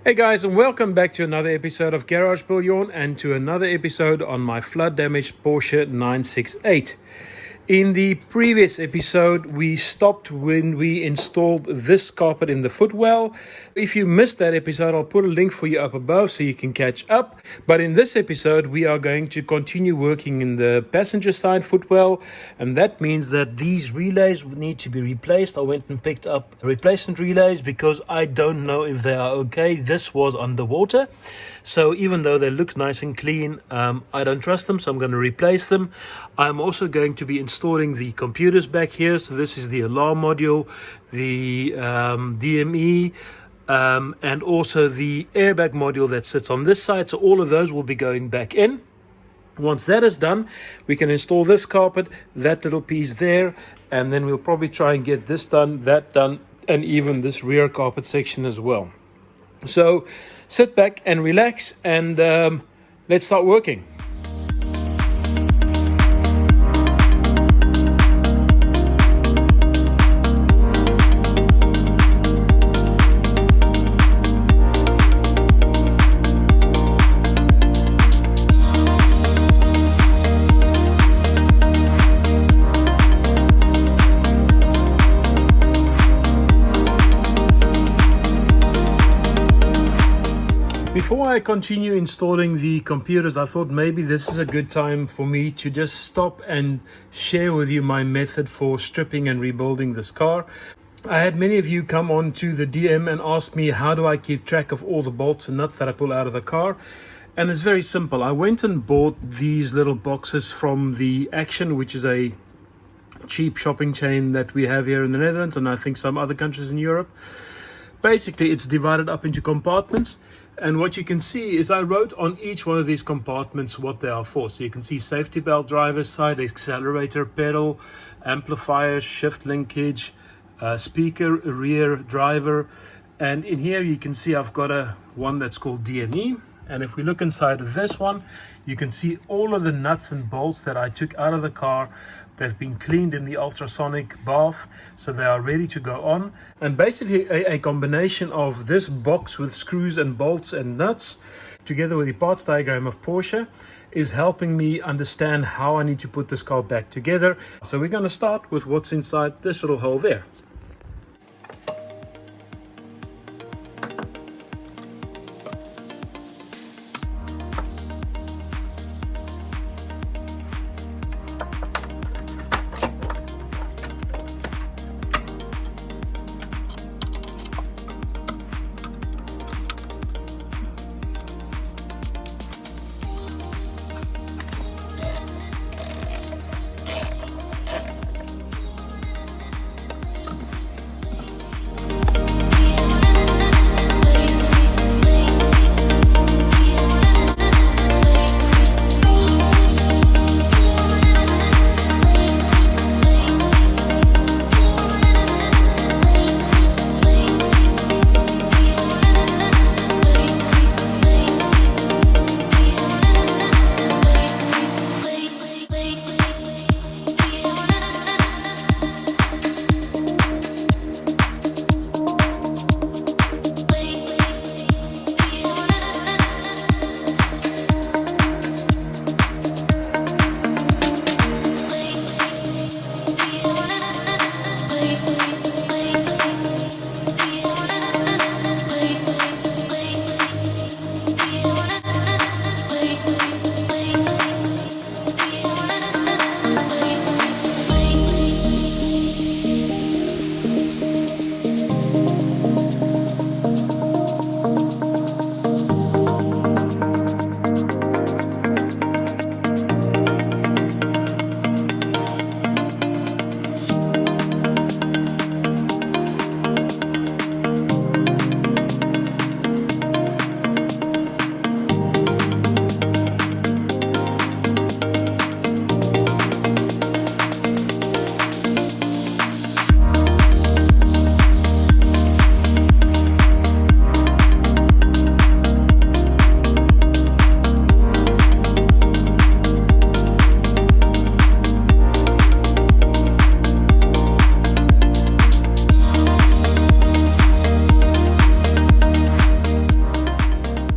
Hey guys, and welcome back to another episode of Garage Bouillon and to another episode on my flood damaged Porsche 968. In the previous episode, we stopped when we installed this carpet in the footwell. If you missed that episode, I'll put a link for you up above so you can catch up. But in this episode, we are going to continue working in the passenger side footwell, and that means that these relays need to be replaced. I went and picked up replacement relays because I don't know if they are okay. This was underwater, so even though they look nice and clean, I don't trust them, so I'm going to replace them. I'm also going to be installing the computers back here. So this is the alarm module, the DME, and also the airbag module that sits on this side. So all of those will be going back in. Once that is done, we can install this carpet, that little piece there, and then we'll probably try and get this done, that done, and even this rear carpet section as well. So sit back and relax, and let's start working. Before I continue installing the computers, I thought maybe this is a good time for me to just stop and share with you my method for stripping and rebuilding this car. I had many of you come on to the DM and ask me, how do I keep track of all the bolts and nuts that I pull out of the car? And it's very simple. I went and bought these little boxes from the Action, which is a cheap shopping chain that we have here in the Netherlands and I think some other countries in Europe. Basically, it's divided up into compartments, and what you can see is I wrote on each one of these compartments what they are for. So you can see safety belt, driver's side, accelerator, pedal, amplifiers, shift linkage, speaker, rear, driver, and in here you can see I've got one that's called DME. And if we look inside of this one, you can see all of the nuts and bolts that I took out of the car. They've been cleaned in the ultrasonic bath, so they are ready to go on. And basically a combination of this box with screws and bolts and nuts, together with the parts diagram of Porsche, is helping me understand how I need to put this car back together. So we're going to start with what's inside this little hole there.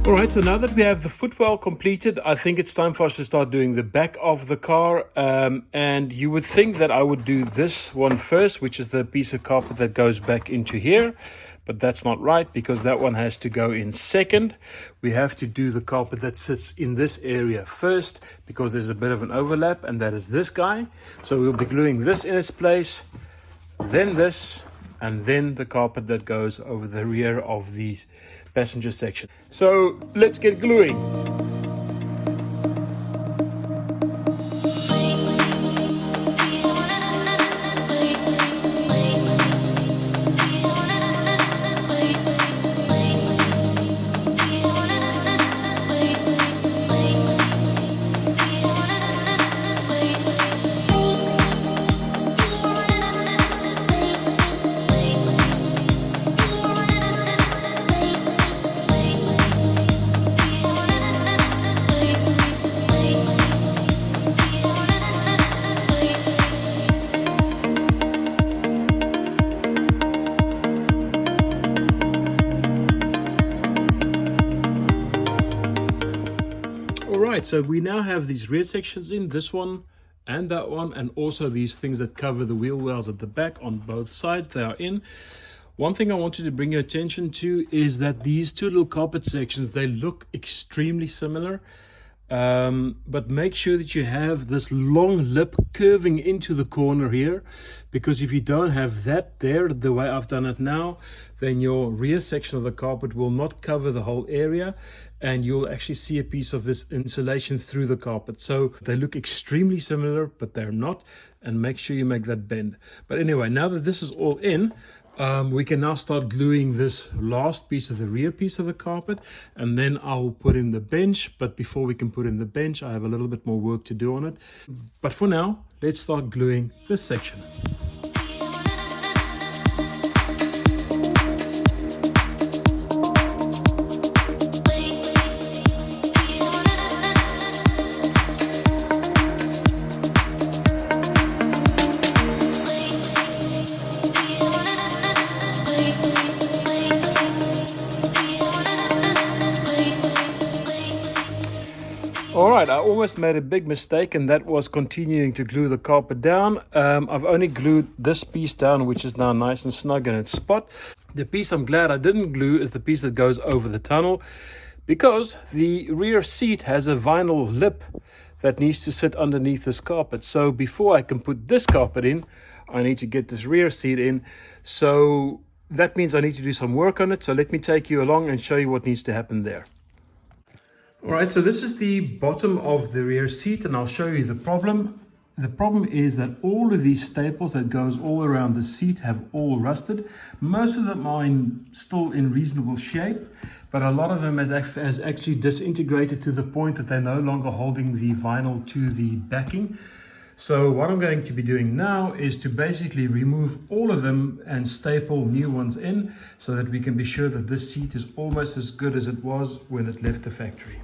All right, so now that we have the footwell completed, I think it's time for us to start doing the back of the car. And you would think that I would do this one first, which is the piece of carpet that goes back into here. But that's not right, because that one has to go in second. We have to do the carpet that sits in this area first, because there's a bit of an overlap, and that is this guy. So we'll be gluing this in its place, then this, and then the carpet that goes over the rear of the passenger section. So let's get gluing. Alright, so we now have these rear sections in, this one and that one, and also these things that cover the wheel wells at the back on both sides, they are in. One thing I wanted to bring your attention to is that these two little carpet sections, they look extremely similar. But make sure that you have this long lip curving into the corner here, because if you don't have that there, the way I've done it now, then your rear section of the carpet will not cover the whole area, and you'll actually see a piece of this insulation through the carpet. So they look extremely similar, but they're not, and make sure you make that bend. But anyway, now that this is all in, we can now start gluing this last piece of the rear piece of the carpet, and then I'll put in the bench. But before we can put in the bench, I have a little bit more work to do on it. But for now, let's start gluing this section. Alright, I almost made a big mistake, and that was continuing to glue the carpet down. I've only glued this piece down, which is now nice and snug in its spot. The piece I'm glad I didn't glue is the piece that goes over the tunnel, because the rear seat has a vinyl lip that needs to sit underneath this carpet. So before I can put this carpet in, I need to get this rear seat in. So that means I need to do some work on it. So let me take you along and show you what needs to happen there. All right, so this is the bottom of the rear seat, and I'll show you the problem. The problem is that all of these staples that goes all around the seat have all rusted. Most of them are still in reasonable shape, but a lot of them has actually disintegrated to the point that they're no longer holding the vinyl to the backing. So what I'm going to be doing now is to basically remove all of them and staple new ones in, so that we can be sure that this seat is almost as good as it was when it left the factory.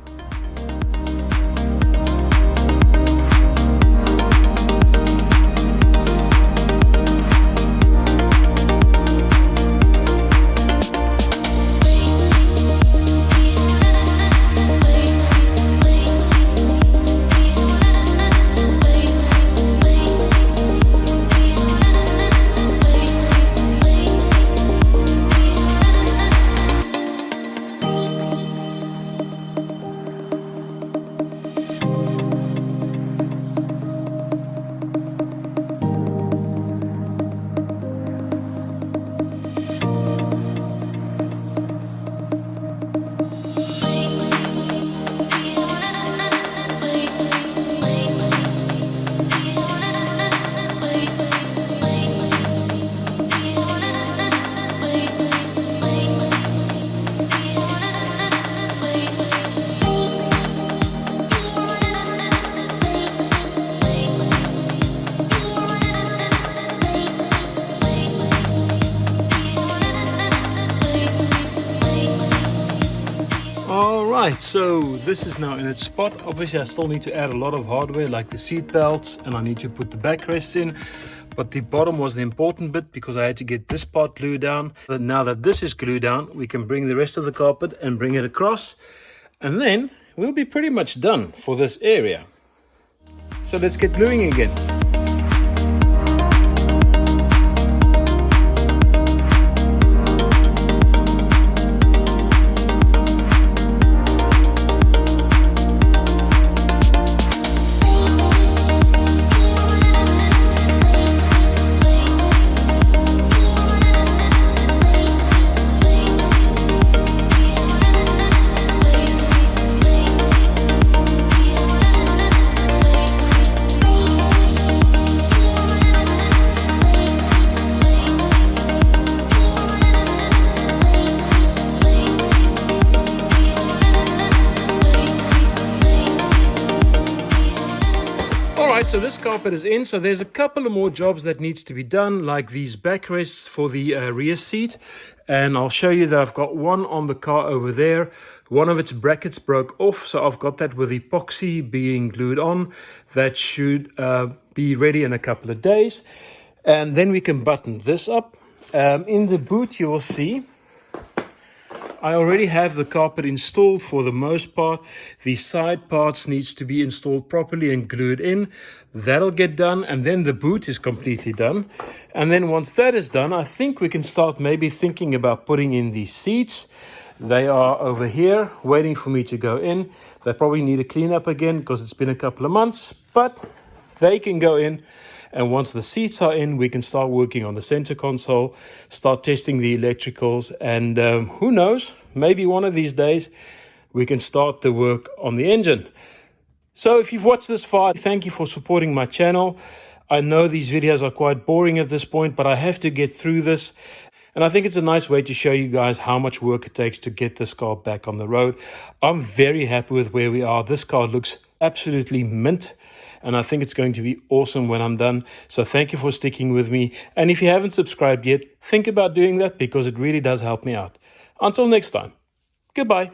Alright, so this is now in its spot. Obviously I still need to add a lot of hardware like the seat belts, and I need to put the backrests in, but the bottom was the important bit because I had to get this part glued down. But now that this is glued down, we can bring the rest of the carpet and bring it across, And then we'll be pretty much done for this area. So let's get gluing again. Alright, so this carpet is in, so there's a couple of more jobs that needs to be done, like these backrests for the rear seat. And I'll show you that I've got one on the car over there. One of its brackets broke off, so I've got that with epoxy being glued on. That should be ready in a couple of days. And then we can button this up. In the boot you will see I already have the carpet installed for the most part. The side parts needs to be installed properly and glued in. That'll get done, and then the boot is completely done. And then once that is done, I think we can start maybe thinking about putting in these seats. They are over here waiting for me to go in. They probably need a clean up again because it's been a couple of months, but they can go in. And once the seats are in, we can start working on the center console, start testing the electricals, and who knows, maybe one of these days we can start the work on the engine. So if you've watched this far, thank you for supporting my channel. I know these videos are quite boring at this point, but I have to get through this. And I think it's a nice way to show you guys how much work it takes to get this car back on the road. I'm very happy with where we are. This car looks absolutely mint. And I think it's going to be awesome when I'm done. So thank you for sticking with me. And if you haven't subscribed yet, think about doing that because it really does help me out. Until next time, goodbye.